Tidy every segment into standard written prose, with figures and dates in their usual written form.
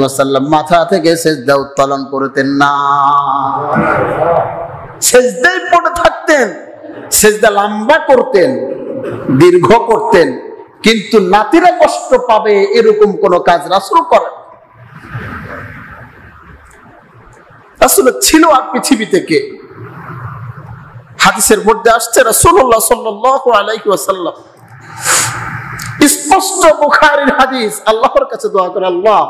ওয়াসাল্লাম মাথা থেকে সিজদা উত্তোলন করতেন না, সিজদায় পড়ে থাকতেন। সিজদা লম্বা করতেন, দীর্ঘ করতেন, কিন্তু নাতিরা কষ্ট পাবে এরকম কোন কাজ রাসূল করেন। রাসূল ছিল আর পৃথিবী থেকে। হাদিসের মধ্যে আসছে রাসূলুল্লাহ সাল্লাল্লাহু আলাইহি ওয়াসাল্লাম, স্পষ্ট বুখারীর হাদিস, আল্লাহর কাছে দোয়া করে, আল্লাহ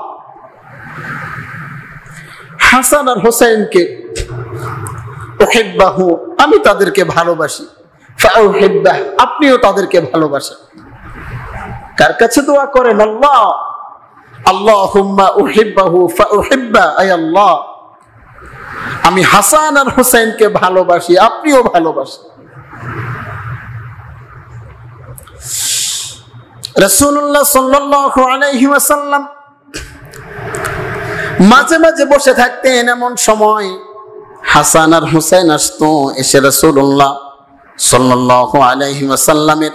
হাসান আর হোসেনকে উহিব্বাহু, আমি তাদেরকে ভালোবাসি, ফাউহিব্বাহ, আপনিও তাদেরকে ভালোবাসেন। কার কাছে দোয়া করেন? আল্লাহ, আল্লাহুম্মা উহিব্বাহু ফাউহিব্বা, আয় আল্লাহ আমি হাসান আর হোসেনকে ভালোবাসি, আপনিও ভালোবাসেন। রাসূলুল্লাহ সাল্লাল্লাহু আলাইহি ওয়াসাল্লাম মাঝে মাঝে বসে থাকতেন, এমন সময় হাসান আর হোসেন আসতো, এসে রাসূলুল্লাহ সাল্লাল্লাহু আলাইহি ওয়াসাল্লামের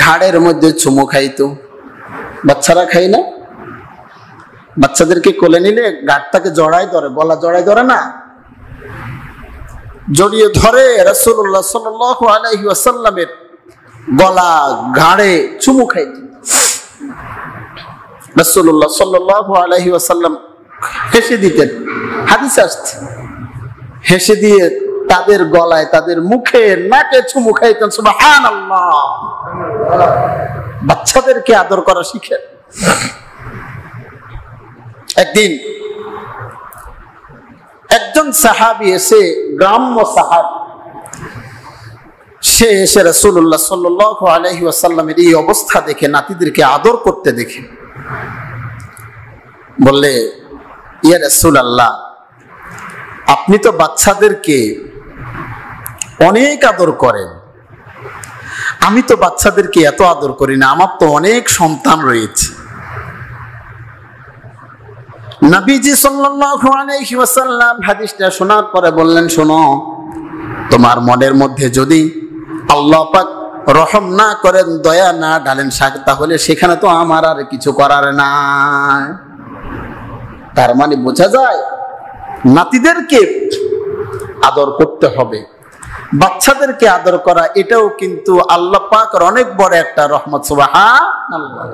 ঘাড়ের মধ্যে চুমু খাইতো। বাচ্চারা খায় না? বাচ্চাদেরকে কোলে নিলে ঘাড়টাকে জড়াই ধরে, গলা জড়াই ধরে না, জড়িয়ে ধরে রাসূলুল্লাহ সাল্লাল্লাহু আলাইহি ওয়াসাল্লামের গলা ঘাড়ে চুমু খাইতো। রাসূলুল্লাহ সাল্লাল্লাহু আলাইহি ওয়াসাল্লাম হেসে দিতেন, হাদিসে আসছে, হেসে দিয়ে তাদের গলায়, তাদের মুখে, নাকে চুমু খাইতেন। সুবহানাল্লাহ। বাচ্চাদেরকে আদর করা শিখেন। একদিন একজন সাহাবী এসে, গ্রাম্য সাহাবী, সে এসে রাসূলুল্লাহ সাল্লাল্লাহু আলাইহি ওয়াসাল্লামের এই অবস্থা দেখে, নাতিদেরকে আদর করতে দেখে বললে, ইয়া রাসূলুল্লাহ, আপনি তো বাচ্চাদেরকে অনেক আদর করেন, আমি তো বাচ্চাদেরকে এত আদর করি না, আমার তো অনেক সন্তান রয়েছে। নবীজি সাল্লাল্লাহু আলাইহি ওয়াসাল্লাম হাদিসটা শোনার পরে বললেন, শোনো, তোমার মনের মধ্যে যদি আল্লাহ পাক রহম না করেন, দয়া না ঢালেন, তাহলে সেখানে তো আমার আর কিছু করার নাই। তার মানে বোঝা যায় নাতিদেরকে আদর করতে হবে, বাচ্চাদেরকে আদর করা এটাও কিন্তু আল্লাহ পাকের অনেক বড় একটা রহমত। সুবহানাল্লাহ।